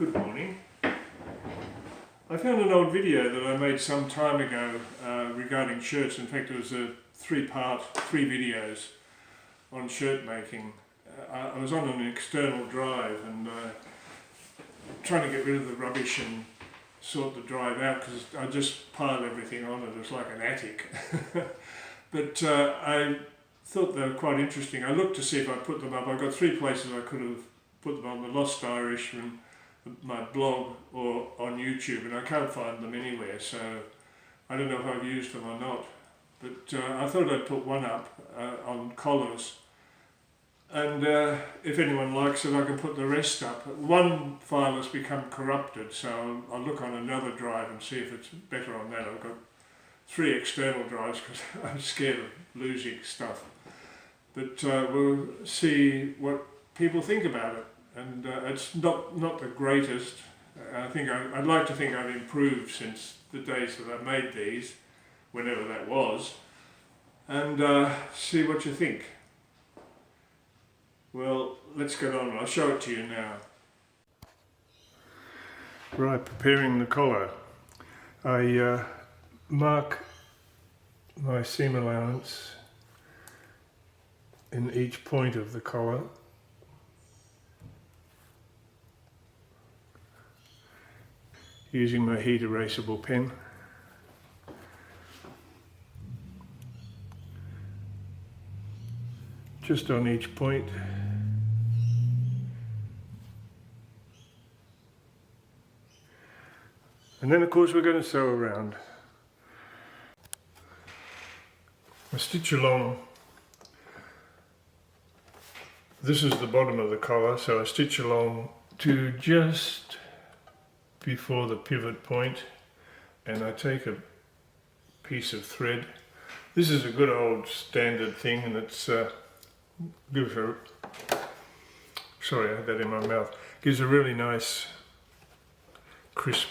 Good morning. I found an old video that I made some time ago regarding shirts. In fact, it was a three videos on shirt making. I was on an external drive and trying to get rid of the rubbish and sort the drive out because I just piled everything on it. It was like an attic. But I thought they were quite interesting. I looked to see if I put them up. I got three places I could have put them on: the Lost Irishman, my blog, or on YouTube, and I can't find them anywhere, so I don't know if I've used them or not. But I thought I'd put one up on collars, and if anyone likes it I can put the rest up. One file has become corrupted, so I'll look on another drive and see if it's better on that. I've got three external drives because I'm scared of losing stuff. But we'll see what people think about it. And it's not the greatest. I'd like to think I've improved since the days that I made these, whenever that was, and see what you think. Well, let's get on. I'll show it to you now. Right, preparing the collar. I mark my seam allowance in each point of the collar. Using my heat erasable pen. Just on each point. And then of course we're going to sew around. I stitch along. This is the bottom of the collar, so I stitch along to just before the pivot point, and I take a piece of thread. This is a good old standard thing, and it's gives a, sorry, I had that in my mouth, gives a really nice crisp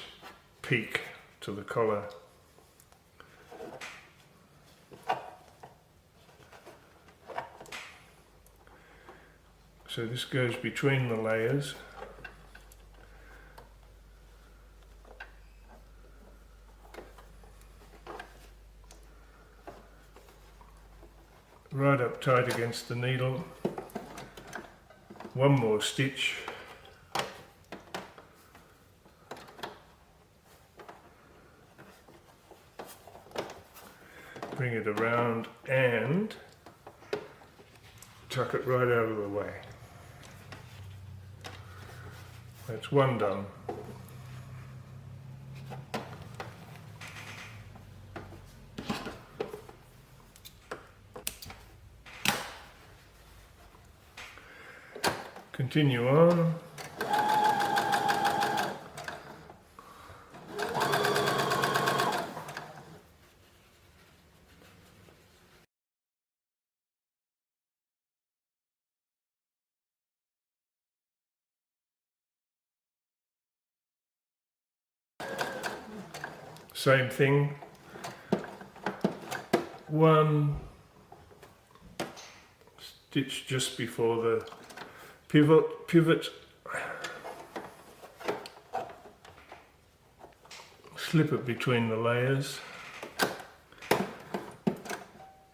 peak to the collar. So this goes between the layers. Right up tight against the needle. One more stitch. Bring it around and tuck it right out of the way. That's one done. Continue on. Same thing. One stitch just before the pivot, slip it between the layers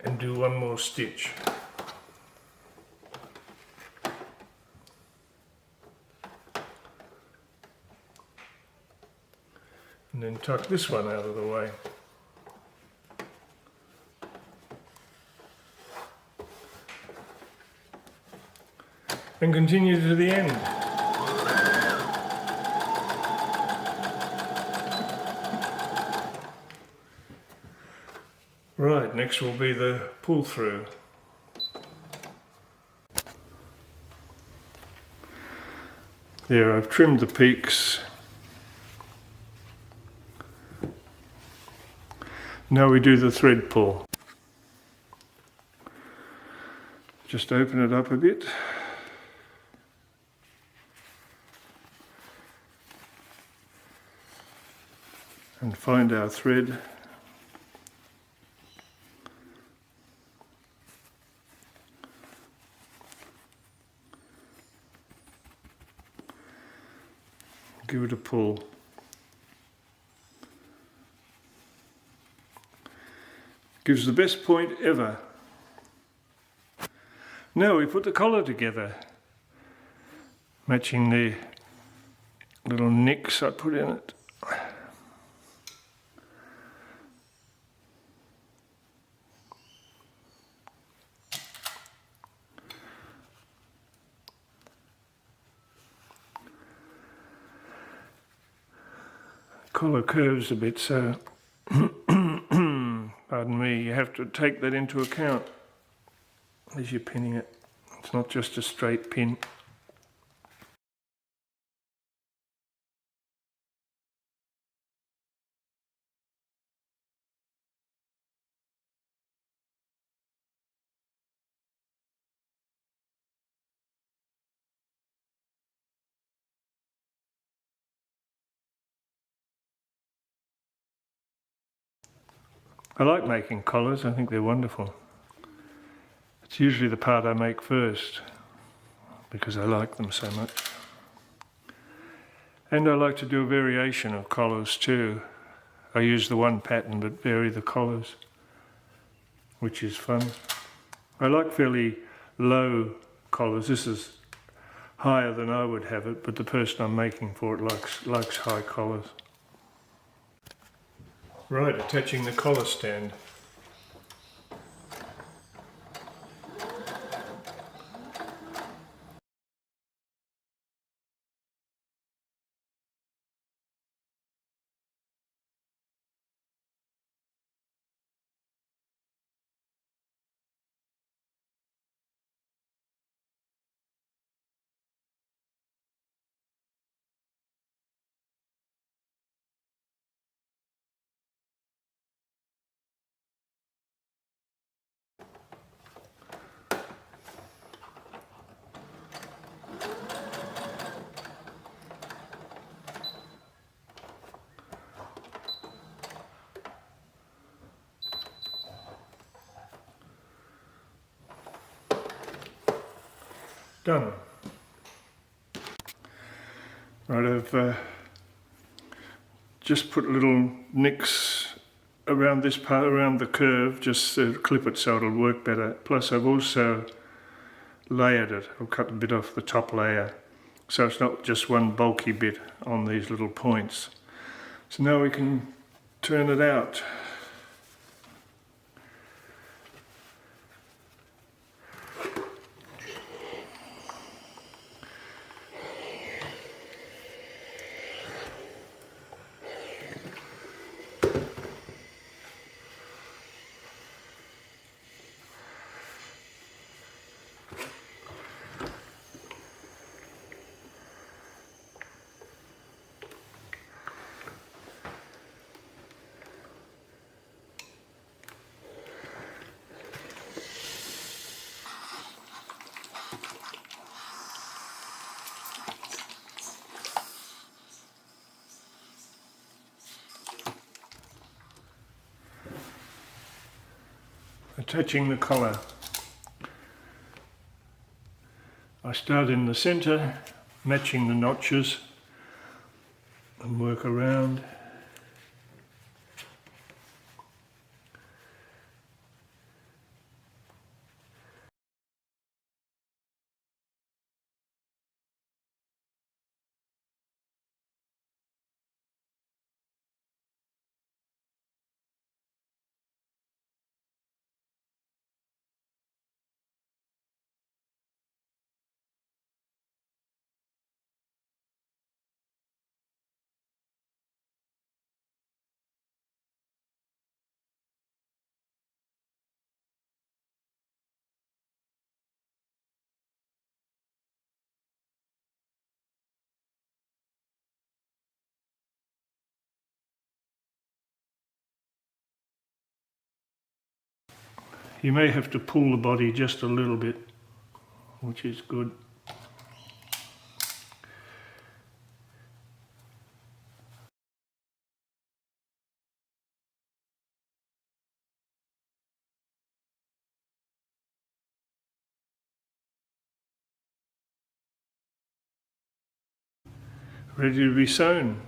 and do one more stitch. And then tuck this one out of the way. And continue to the end. Right, next will be the pull through. There, I've trimmed the peaks. Now we do the thread pull. Just open it up a bit. And find our thread. Give it a pull. Gives the best point ever. Now we put the collar together, matching the little nicks I put in it. Collar curves a bit, so pardon me, you have to take that into account as you're pinning it. It's not just a straight pin. I like making collars, I think they're wonderful. It's usually the part I make first because I like them so much. And I like to do a variation of collars too. I use the one pattern but vary the collars, which is fun. I like fairly low collars. This is higher than I would have it, but the person I'm making for it likes high collars. Right, attaching the collar stand. Done. Right, I've just put little nicks around this part, around the curve, just to clip it so it'll work better. Plus I've also layered it. I'll cut a bit off the top layer so it's not just one bulky bit on these little points. So now we can turn it out. Attaching the collar. I start in the centre, matching the notches, and work around. You may have to pull the body just a little bit, which is good. ready to be sewn.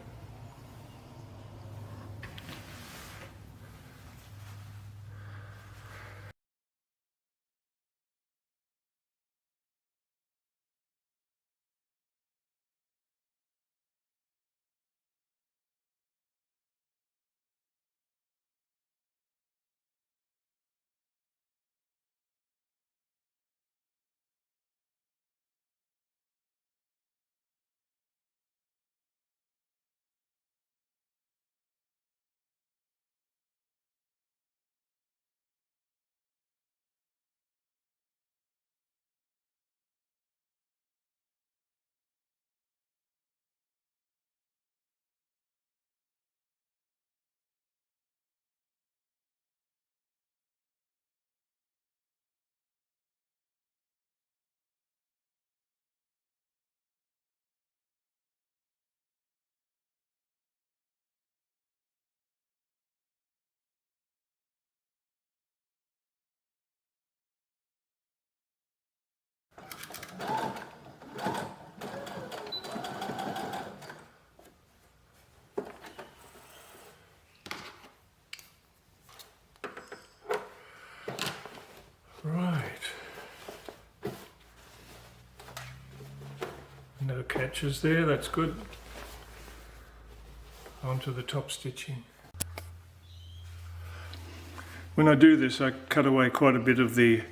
Right. No catches there, that's good. Onto the top stitching. When I do this, I cut away quite a bit of the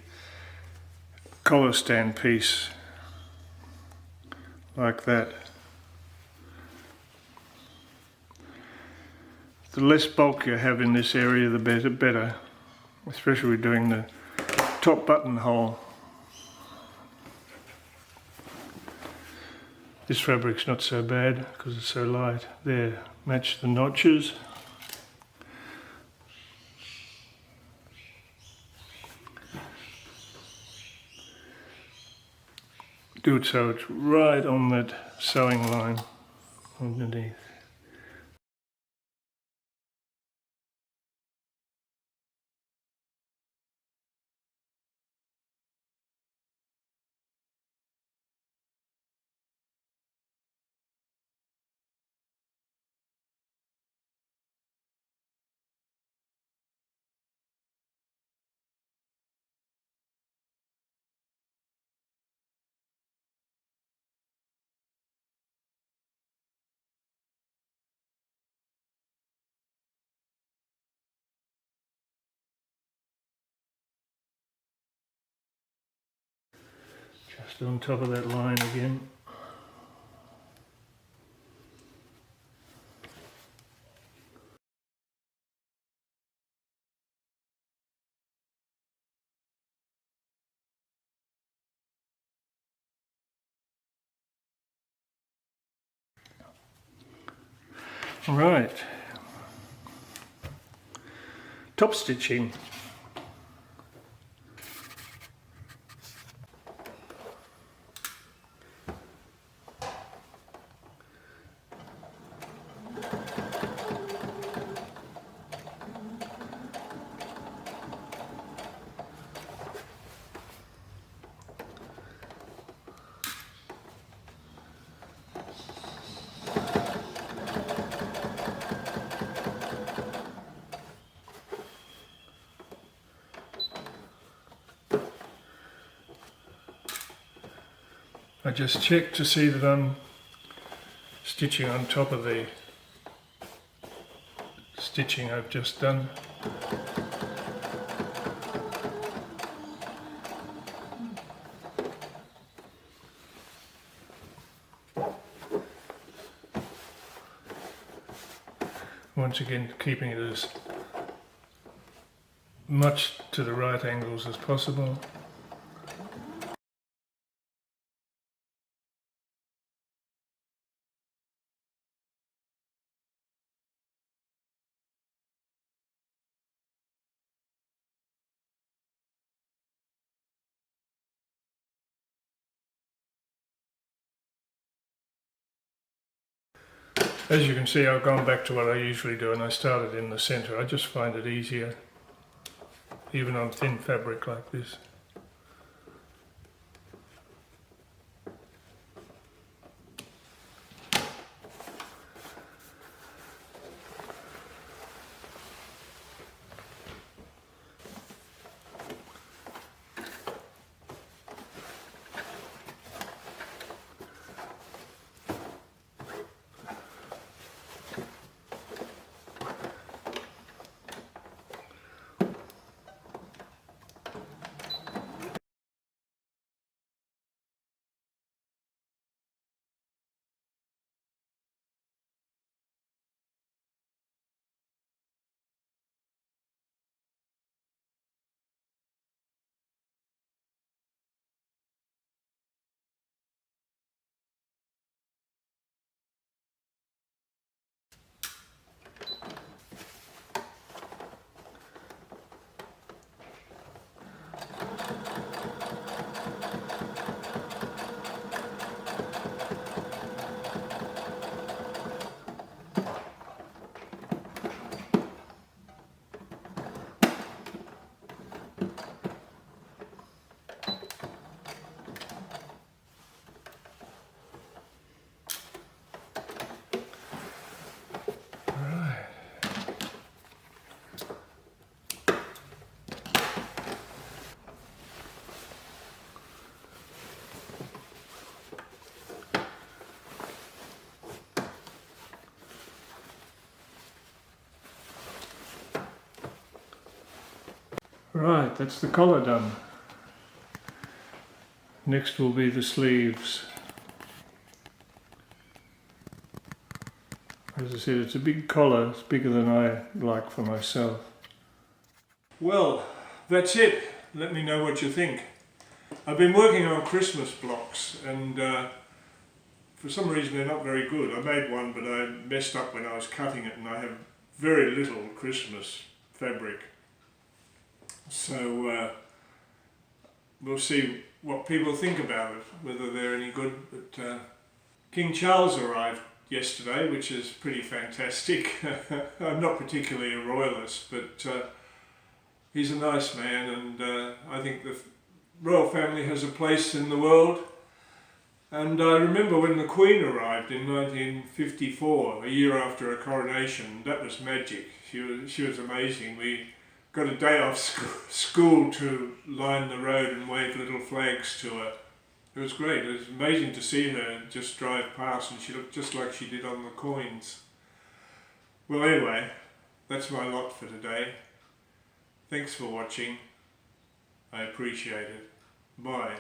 collar stand piece, like that. The less bulk you have in this area, the better, especially with doing the top buttonhole. This fabric's not so bad because it's so light. There, match the notches. Do it so it's right on that sewing line underneath. Just on top of that line again. Right. Top stitching. I just check to see that I'm stitching on top of the stitching I've just done. Once again, keeping it as much to the right angles as possible. As you can see, I've gone back to what I usually do and I started in the centre. I just find it easier, even on thin fabric like this. Right, that's the collar done. Next will be the sleeves. As I said, it's a big collar, it's bigger than I like for myself. Well, that's it. Let me know what you think. I've been working on Christmas blocks and for some reason they're not very good. I made one but I messed up when I was cutting it and I have very little Christmas fabric. So we'll see what people think about it, whether they're any good. But King Charles arrived yesterday, which is pretty fantastic. I'm not particularly a royalist, but he's a nice man, and I think the royal family has a place in the world. And I remember when the Queen arrived in 1954, a year after her coronation. That was magic. She was amazing. We got a day off school to line the road and wave little flags to her. It was great. It was amazing to see her just drive past, and she looked just like she did on the coins. Well, anyway, that's my lot for today. Thanks for watching. I appreciate it. Bye.